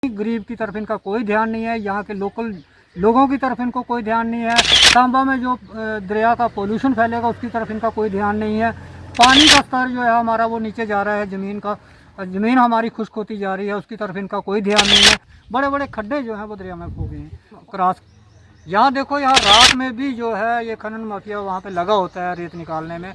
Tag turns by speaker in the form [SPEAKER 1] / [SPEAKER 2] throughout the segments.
[SPEAKER 1] गरीब की तरफ इनका कोई ध्यान नहीं है, यहाँ के लोकल लोगों की तरफ इनको कोई ध्यान नहीं है। सांबा में जो दरिया का पोल्यूशन फैलेगा उसकी तरफ इनका कोई ध्यान नहीं है। पानी का स्तर जो है हमारा वो नीचे जा रहा है, ज़मीन हमारी खुश्क होती जा रही है, उसकी तरफ इनका कोई ध्यान नहीं है। बड़े बड़े खड्डे जो हैं वो दरिया में खो गए हैं क्रॉस। यहाँ देखो, यहाँ रात में भी जो है ये खनन माफिया वहाँ पे लगा होता है रेत निकालने में।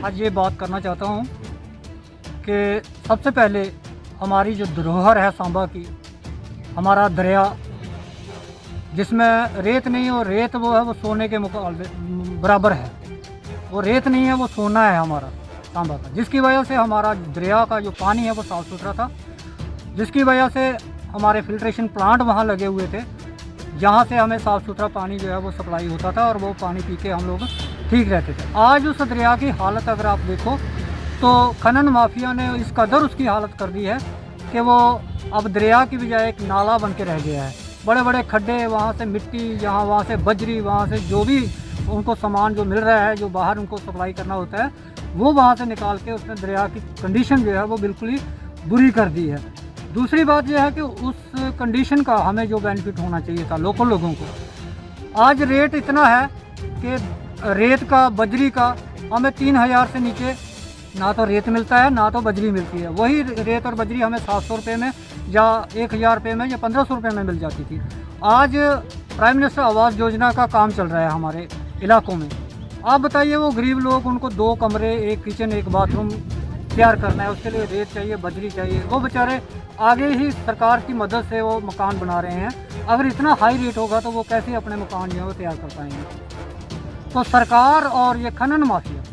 [SPEAKER 1] आज ये बात करना चाहता हूँ कि सबसे पहले हमारी जो धरोहर है सांबा की, हमारा दरिया जिसमें रेत नहीं, और रेत वो है वो सोने के मुकाबले बराबर है। वो रेत नहीं है, वो सोना है हमारा सांबा का, जिसकी वजह से हमारा दरिया का जो पानी है वो साफ़ सुथरा था, जिसकी वजह से हमारे फिल्ट्रेशन प्लांट वहाँ लगे हुए थे, जहाँ से हमें साफ़ सुथरा पानी जो है वो सप्लाई होता था और वो पानी पी के हम लोग ठीक रहते थे। आज उस दरिया की हालत अगर आप देखो तो खनन माफिया ने इस कदर उसकी हालत कर दी है कि वो अब दरिया की बजाय एक नाला बन के रह गया है। बड़े बड़े खड्डे, वहाँ से मिट्टी, जहाँ वहाँ से बजरी, वहाँ से जो भी उनको सामान जो मिल रहा है, जो बाहर उनको सप्लाई करना होता है, वो वहाँ से निकाल के उसने दरिया की कंडीशन जो है वो बिल्कुल ही बुरी कर दी है। दूसरी बात यह है कि उस कंडीशन का हमें जो बेनिफिट होना चाहिए था लोकल लोगों को, आज रेट इतना है कि रेत का, बजरी का हमें 3000 से नीचे ना तो रेत मिलता है ना तो बजरी मिलती है। वही रेत और बजरी हमें 700 रुपये में या 1000 रुपये में या 1500 रुपये में मिल जाती थी। आज प्राइम मिनिस्टर आवास योजना का काम चल रहा है हमारे इलाकों में। आप बताइए, वो गरीब लोग, उनको 2 कमरे, 1 किचन, 1 बाथरूम तैयार करना है, उसके लिए रेत चाहिए, बजरी चाहिए। वो बेचारे आगे ही सरकार की मदद से वो मकान बना रहे हैं। अगर इतना हाई रेट होगा तो वो कैसे अपने मकान जो है वो तैयार कर पाएंगे। तो सरकार और ये खनन माफिया,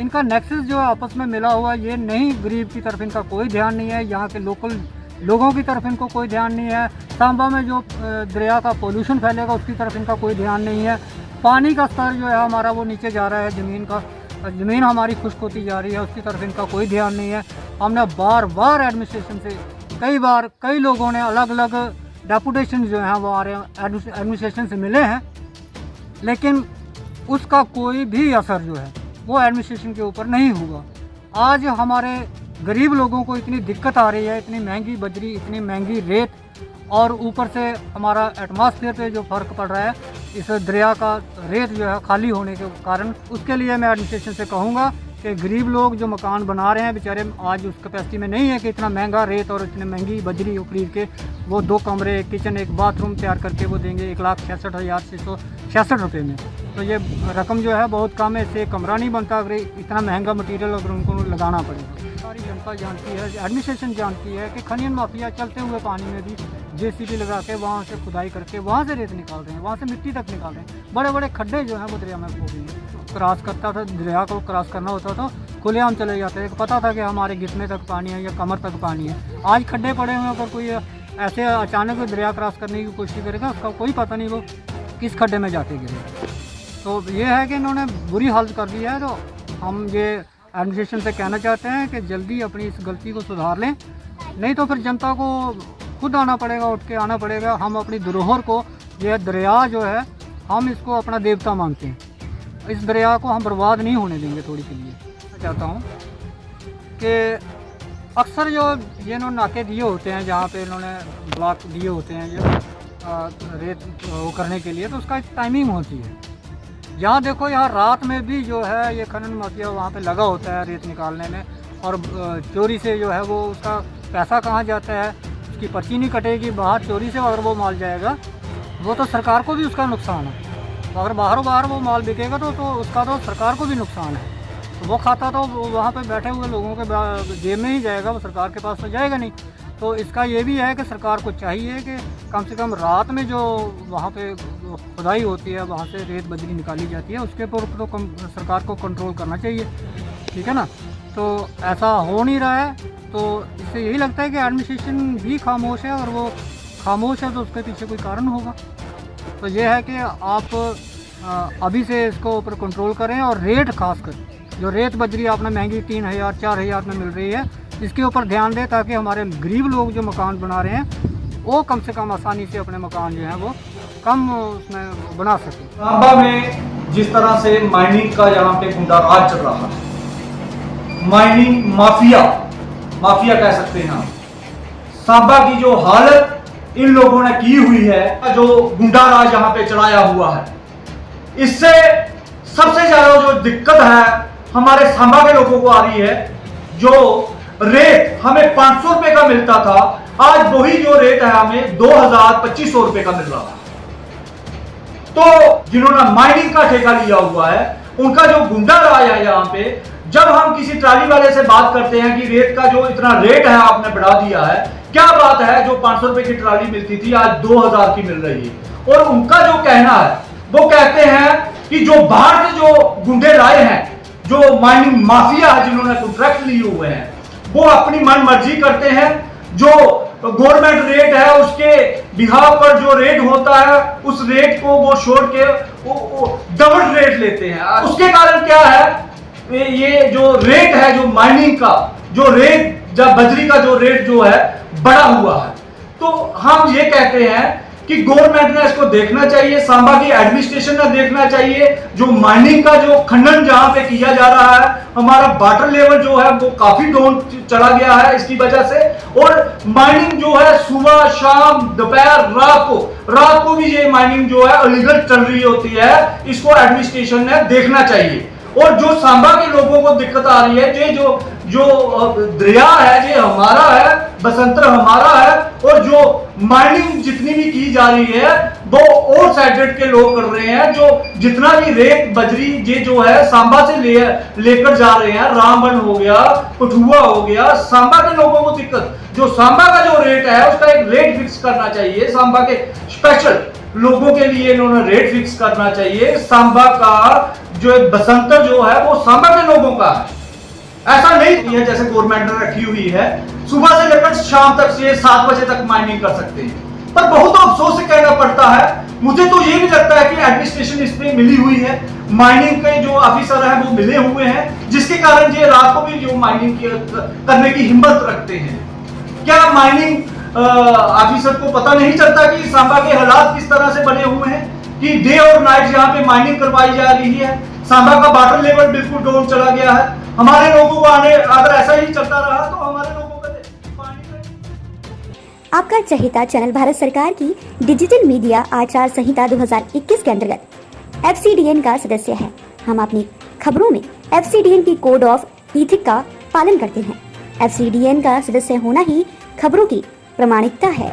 [SPEAKER 1] इनका नेक्सस जो है आपस में मिला हुआ, ये नहीं, गरीब की तरफ इनका कोई ध्यान नहीं है, यहाँ के लोकल लोगों की तरफ इनको कोई ध्यान नहीं है। सांबा में जो दरिया का पोल्यूशन फैलेगा उसकी तरफ इनका कोई ध्यान नहीं है। पानी का स्तर जो है हमारा वो नीचे जा रहा है, ज़मीन हमारी खुश्क होती जा रही है, उसकी तरफ इनका कोई ध्यान नहीं है। हमने बार बार एडमिनिस्ट्रेशन से कई लोगों ने अलग अलग डेपुटेशन जो हैं वो आ रहे हैं, एडमिनिस्ट्रेशन से मिले हैं, लेकिन उसका कोई भी असर जो है वो एडमिनिस्ट्रेशन के ऊपर नहीं हुआ। आज हमारे गरीब लोगों को इतनी दिक्कत आ रही है, इतनी महंगी बजरी, इतनी महंगी रेत, और ऊपर से हमारा एटमॉस्फेयर पे जो फ़र्क पड़ रहा है इस दरिया का रेत जो है खाली होने के कारण, उसके लिए मैं एडमिनिस्ट्रेशन से कहूँगा कि गरीब लोग जो मकान बना रहे हैं बेचारे आज उस कैपेसिटी में नहीं है कि इतना महंगा रेत और इतनी महंगी बजरी खरीद के वो 2 कमरे, 1 किचन, 1 बाथरूम तैयार करके वो देंगे 1,66,666 रुपये में। तो ये रकम जो है बहुत कम है, इससे कमरा नहीं बनता अगर इतना महंगा मटीरियल अगर उनको लगाना पड़ेगा। सारी जनता जानती है, एडमिनिस्ट्रेशन जानती है कि खनन माफिया चलते हुए पानी में भी JCB लगा के वहाँ से खुदाई करके वहाँ से रेत निकाल रहे हैं, वहाँ से मिट्टी तक निकाल रहे हैं। बड़े बड़े खड्डे जो हैं वो दरिया में खो गए हैं। क्रॉस करता था, दरिया को क्रॉस करना होता था, खुलेआम चले जाते थे, पता था कि हमारे घुटने तक पानी है या कमर तक पानी है। आज खड्डे पड़े हुए हैं, अगर कोई ऐसे अचानक दरिया क्रॉस करने की कोशिश करेगा उसका कोई पता नहीं वो किस खड्डे में जाके गिरेगा। तो ये है कि इन्होंने बुरी हालत कर दी है। तो हम ये एडमिनिस्ट्रेशन से कहना चाहते हैं कि जल्दी अपनी इस गलती को सुधार लें, नहीं तो फिर जनता को खुद आना पड़ेगा, उठ के आना पड़ेगा। हम अपनी धरोहर को, यह दरिया जो है, हम इसको अपना देवता मानते हैं, इस दरिया को हम बर्बाद नहीं होने देंगे। थोड़ी के लिए मैं चाहता हूँ कि अक्सर जो ये इन्होंने नाके दिए होते हैं, जहाँ पे इन्होंने ब्लॉक दिए होते हैं जो रेत वो करने के लिए, तो उसका एक टाइमिंग होती है। यहाँ देखो, यहाँ रात में भी जो है ये खनन माफिया वहाँ पे लगा होता है रेत निकालने में, और चोरी से जो है वो उसका पैसा कहाँ जाता है, उसकी पर्ची नहीं कटेगी। बाहर चोरी से अगर वो माल जाएगा वो तो सरकार को भी उसका नुकसान है। तो अगर बाहरों बाहर वो माल बिकेगा तो उसका तो सरकार को भी नुकसान है। तो वो खाता तो वहाँ पे बैठे हुए लोगों के जेब में ही जाएगा, वो सरकार के पास तो जाएगा नहीं। तो इसका ये भी है कि सरकार को चाहिए कि कम से कम रात में जो वहाँ पे खुदाई होती है, वहाँ से रेत बजरी निकाली जाती है, उसके ऊपर तो सरकार को कंट्रोल करना चाहिए, ठीक है ना। तो ऐसा हो नहीं रहा है, तो इससे यही लगता है कि एडमिनिस्ट्रेशन भी खामोश है, और वो खामोश है तो उसके पीछे कोई कारण होगा। तो ये है कि आप अभी से इसको ऊपर कंट्रोल करें, और रेट खासकर जो रेत बजरी आपने महंगी 3000 4000 में मिल रही है, इसके ऊपर ध्यान दें, ताकि हमारे गरीब लोग जो मकान बना रहे हैं वो कम से कम आसानी से अपने मकान जो हैं वो कम उसमें बना सकें।
[SPEAKER 2] सांबा में जिस तरह से माइनिंग का यहाँ पे गुंडा राज चल रहा है, माइनिंग माफिया कह सकते हैं हम, सांबा की जो हालत इन लोगों ने की हुई है, जो गुंडा राज यहाँ पे चलाया हुआ है, इससे सबसे ज्यादा जो दिक्कत है हमारे सांबा के लोगों को आ रही है। जो रेत हमें 500 रुपए का मिलता था, आज वही जो रेट है हमें 2000-2500 रुपए का मिल रहा है। तो जिन्होंने माइनिंग का ठेका लिया हुआ है, उनका जो गुंडा राज है यहाँ पे, जब हम किसी ट्राली वाले से बात करते हैं कि रेत का जो इतना रेट है आपने बढ़ा दिया है, क्या बात है, जो 500 रुपए की ट्राली मिलती थी आज 2000 की मिल रही है। और उनका जो कहना है, वो कहते हैं कि जो बाहर से जो गुंडे लाए हैं, जो माइनिंग माफिया है, जिन्होंने कॉन्ट्रैक्ट लिए हुए हैं, वो अपनी मन मर्जी करते हैं। जो गवर्नमेंट रेट है उसके बिहाफ पर जो रेट होता है, उस रेट को वो छोड़ के वो डबल रेट लेते हैं। उसके कारण क्या है, ये जो रेट है, जो माइनिंग का जो रेट, जब बजरी का जो रेट जो है बढ़ा हुआ है, तो हम ये कहते हैं कि गवर्नमेंट ने इसको देखना चाहिए, सांबा की एडमिनिस्ट्रेशन ने देखना चाहिए। जो माइनिंग का जो खनन जहां पे किया जा रहा है, हमारा वाटर लेवल जो है वो काफी डाउन चला गया है इसकी वजह से। और माइनिंग जो है सुबह शाम दोपहर रात को भी ये माइनिंग जो है इलीगल चल रही होती है, इसको एडमिनिस्ट्रेशन ने देखना चाहिए। और जो सांबा के लोगों को दिक्कत आ रही है, ये जो दरिया है ये हमारा है, बसंतर हमारा है, और जो माइनिंग जितनी भी की जा रही है वो और साइडेड के लोग कर रहे हैं। जो जितना भी रेत बजरी ये जो है सांबा से लेकर जा रहे हैं, रामबन हो गया, कठुआ हो गया, सांबा के लोगों को दिक्कत। जो सांबा का जो रेट है उसका एक रेट फिक्स करना चाहिए, सांबा के स्पेशल लोगों के लिए इन्होंने रेट फिक्स करना चाहिए। सांबा का जो बसंतर जो है वो सांबा के लोगों का है, ऐसा नहीं है जैसे गवर्नमेंट ने रखी हुई है। सुबह से लेकर शाम तक से 7 बजे तक माइनिंग कर सकते हैं। पर बहुत अफसोस से कहना पड़ता है, मुझे तो ये भी लगता है कि एडमिनिस्ट्रेशन इसमें मिली हुई है, माइनिंग के जो ऑफिसर है वो मिले हुए हैं, जिसके कारण ये रात को भी जो माइनिंग करने की हिम्मत रखते हैं। क्या माइनिंग ऑफिसर को पता नहीं चलता कि सांबा के हालात किस तरह से बने हुए हैं, कि डे और नाइट यहाँ पे माइनिंग करवाई जा रही है। सांबा का वाटर लेवल बिल्कुल डाउन चला गया है। हमारे लोगों को अगर ऐसा ही चलता रहा तो हमारे लोगों का
[SPEAKER 3] आपका चहेता चैनल भारत सरकार की डिजिटल मीडिया आचार संहिता 2021 के अंतर्गत FCDN का सदस्य है। हम अपनी खबरों में FCDN की कोड ऑफ इथिक का पालन करते हैं। FCDN का सदस्य होना ही खबरों की प्रामाणिकता है।